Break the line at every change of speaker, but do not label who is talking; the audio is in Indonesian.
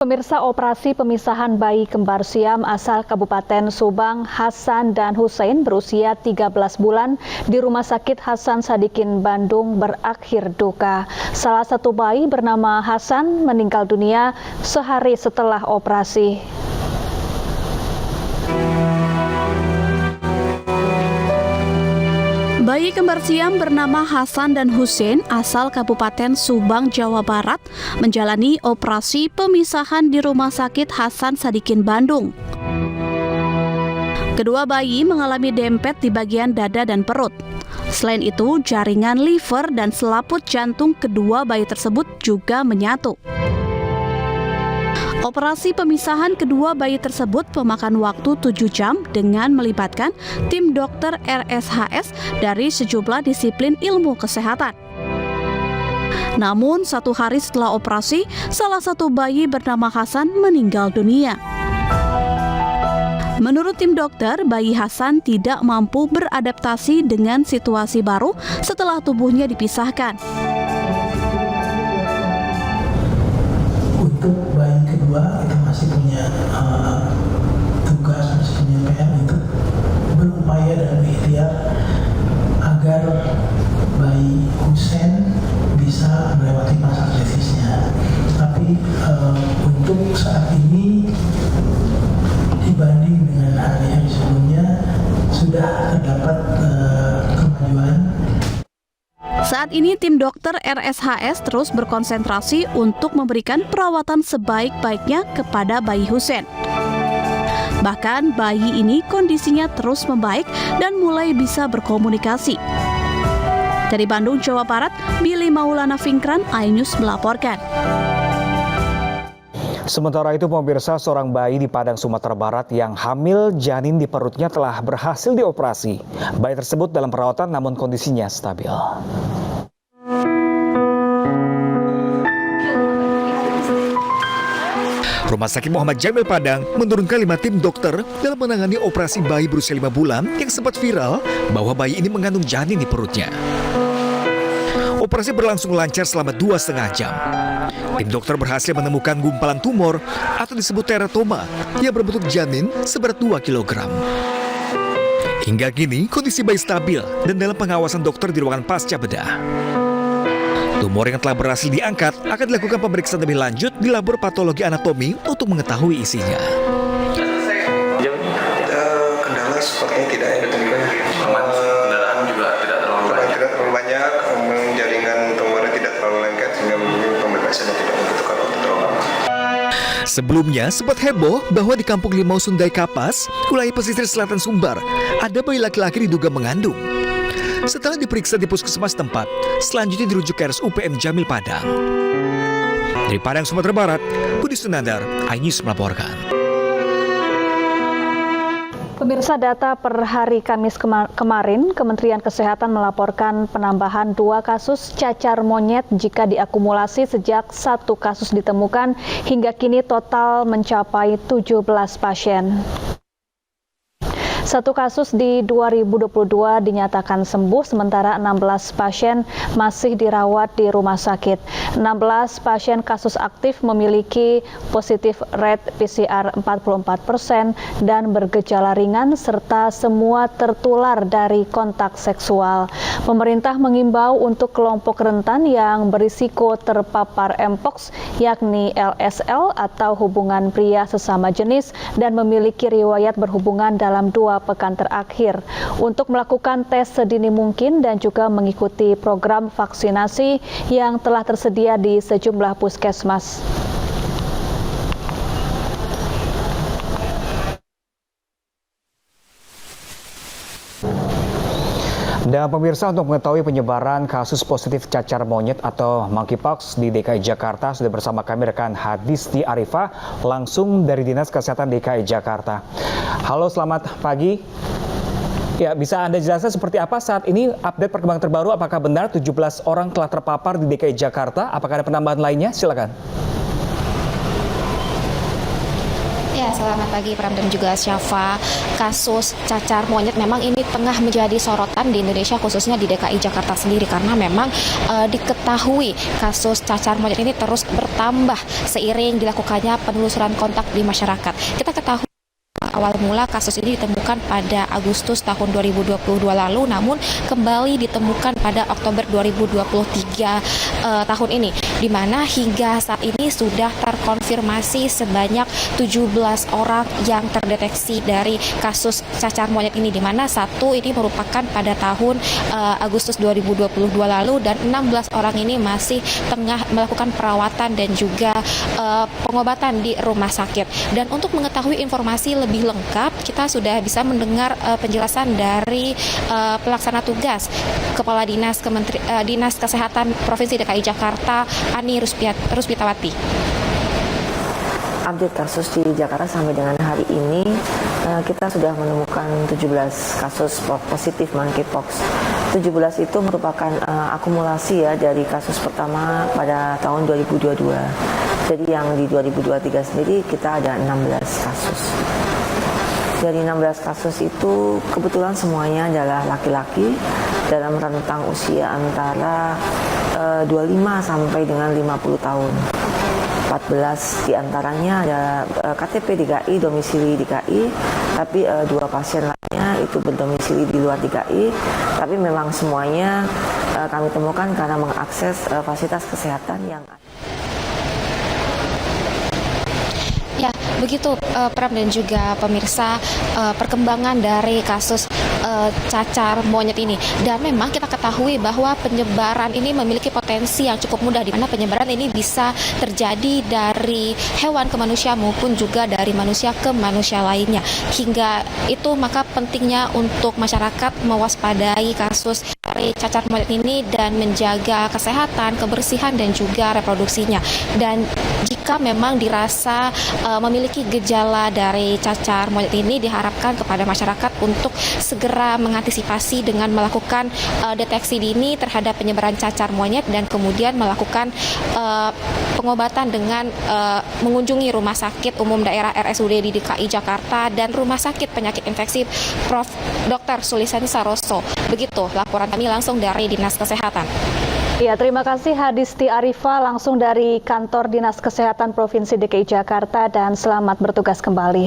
Pemirsa, operasi pemisahan bayi kembar siam asal Kabupaten Subang, Hasan dan Hussein berusia 13 bulan di Rumah Sakit Hasan Sadikin, Bandung berakhir duka. Salah satu bayi bernama Hasan meninggal dunia sehari setelah operasi.
Bayi kembar siam bernama Hasan dan Hussein asal Kabupaten Subang, Jawa Barat menjalani operasi pemisahan di Rumah Sakit Hasan Sadikin, Bandung. Kedua bayi mengalami dempet di bagian dada dan perut. Selain itu, jaringan liver dan selaput jantung kedua bayi tersebut juga menyatu. Operasi pemisahan kedua bayi tersebut memakan waktu 7 jam dengan melibatkan tim dokter RSHS dari sejumlah disiplin ilmu kesehatan. Namun, 1 hari setelah operasi, salah satu bayi bernama Hasan meninggal dunia. Menurut tim dokter, bayi Hasan tidak mampu beradaptasi dengan situasi baru setelah tubuhnya dipisahkan.
Untuk bayi kedua itu masih punya tugas, masih punya PR untuk berupaya dan berikhtiar agar bayi Hussein bisa melewati masa kritisnya. Tapi untuk saat ini dibanding dengan hari-hari sebelumnya sudah terdapat kemajuan.
Saat ini tim dokter RSHS terus berkonsentrasi untuk memberikan perawatan sebaik-baiknya kepada bayi Hussein. Bahkan bayi ini kondisinya terus membaik dan mulai bisa berkomunikasi. Dari Bandung, Jawa Barat, Billy Maulana Fikran, iNews melaporkan.
Sementara itu, pemirsa, seorang bayi di Padang, Sumatera Barat yang hamil janin di perutnya telah berhasil dioperasi. Bayi tersebut dalam perawatan namun kondisinya stabil.
Rumah Sakit Muhammad Jamil Padang menurunkan 5 tim dokter dalam menangani operasi bayi berusia 5 bulan yang sempat viral bahwa bayi ini mengandung janin di perutnya. Operasi berlangsung lancar selama 2,5 jam. Tim dokter berhasil menemukan gumpalan tumor atau disebut teratoma yang berbentuk janin seberat 2 kg. Hingga kini kondisi bayi stabil dan dalam pengawasan dokter di ruangan pasca bedah. Tumor yang telah berhasil diangkat akan dilakukan pemeriksaan lebih lanjut di labor patologi anatomi untuk mengetahui isinya.
Kendala sepertinya tidak ada ditemukan. Kendaraan juga tidak terlalu banyak. Jaringan tumornya tidak terlalu lengket sehingga pembebasannya tidak membutuhkan waktu terlalu lama.
Sebelumnya sempat heboh bahwa di Kampung Limau Sundai Kapas, wilayah pesisir selatan Sumbar, ada bayi laki-laki diduga mengandung. Setelah diperiksa di puskesmas tempat, selanjutnya dirujuk ke RSUPM Jamil Padang. Dari Padang, Sumatera Barat, Budi Sunandar, iNews melaporkan.
Pemirsa, data per hari Kamis kemarin, Kementerian Kesehatan melaporkan penambahan 2 kasus cacar monyet jika diakumulasi sejak 1 kasus ditemukan hingga kini total mencapai 17 pasien. 1 kasus di 2022 dinyatakan sembuh, sementara 16 pasien masih dirawat di rumah sakit. 16 pasien kasus aktif memiliki positif rate PCR 44% dan bergejala ringan serta semua tertular dari kontak seksual. Pemerintah mengimbau untuk kelompok rentan yang berisiko terpapar Mpox, yakni LSL atau hubungan pria sesama jenis dan memiliki riwayat berhubungan dalam 2 pekan terakhir untuk melakukan tes sedini mungkin dan juga mengikuti program vaksinasi yang telah tersedia di sejumlah puskesmas.
Dan pemirsa, untuk mengetahui penyebaran kasus positif cacar monyet atau monkeypox di DKI Jakarta, sudah bersama kami rekan Hadisti Arifah langsung dari Dinas Kesehatan DKI Jakarta. Halo, selamat pagi. Ya, bisa Anda jelaskan seperti apa saat ini update perkembangan terbaru? Apakah benar 17 orang telah terpapar di DKI Jakarta? Apakah ada penambahan lainnya? Silakan.
Ya, selamat pagi Pram dan juga Syafa. Kasus cacar monyet memang ini tengah menjadi sorotan di Indonesia, khususnya di DKI Jakarta sendiri, karena memang diketahui kasus cacar monyet ini terus bertambah seiring dilakukannya penelusuran kontak di masyarakat. Kita ketahui awal mula kasus ini ditemukan pada Agustus tahun 2022 lalu, namun kembali ditemukan pada Oktober 2023 tahun ini, di mana hingga saat ini sudah terkonfirmasi sebanyak 17 orang yang terdeteksi dari kasus cacar monyet ini, di mana satu ini merupakan pada tahun Agustus 2022 lalu, dan 16 orang ini masih tengah melakukan perawatan dan juga pengobatan di rumah sakit. Dan untuk mengetahui informasi lebih lengkap, kita sudah bisa mendengar penjelasan dari pelaksana tugas Kepala Dinas Kesehatan Provinsi DKI Jakarta, Ani Ruspitawati.
Update kasus di Jakarta sampai dengan hari ini, kita sudah menemukan 17 kasus positif monkeypox. 17 itu merupakan akumulasi ya dari kasus pertama pada tahun 2022. Jadi yang di 2023 sendiri kita ada 16 kasus. Dari 16 kasus itu kebetulan semuanya adalah laki-laki dalam rentang usia antara 25 sampai dengan 50 tahun. 14 diantaranya ada KTP DKI, domisili DKI, tapi 2 pasien lainnya itu berdomisili di luar DKI, tapi memang semuanya kami temukan karena mengakses fasilitas kesehatan yang ada.
Ya, begitu Pram dan juga pemirsa perkembangan dari kasus cacar monyet ini. Dan memang kita ketahui bahwa penyebaran ini memiliki potensi yang cukup mudah, di mana penyebaran ini bisa terjadi dari hewan ke manusia maupun juga dari manusia ke manusia lainnya. Hingga itu maka pentingnya untuk masyarakat mewaspadai kasus dari cacar monyet ini dan menjaga kesehatan, kebersihan dan juga reproduksinya. Dan jika memang dirasa memiliki gejala dari cacar monyet ini, diharapkan kepada masyarakat untuk segera mengantisipasi dengan melakukan deteksi dini terhadap penyebaran cacar monyet dan kemudian melakukan pengobatan dengan mengunjungi Rumah Sakit Umum Daerah RSUD di DKI Jakarta dan Rumah Sakit Penyakit Infeksi Prof. Dr. Sulisanti Saroso. Begitu laporan kami langsung dari Dinas Kesehatan.
Ya, terima kasih Hadisti Arifah langsung dari Kantor Dinas Kesehatan Provinsi DKI Jakarta, dan selamat bertugas kembali.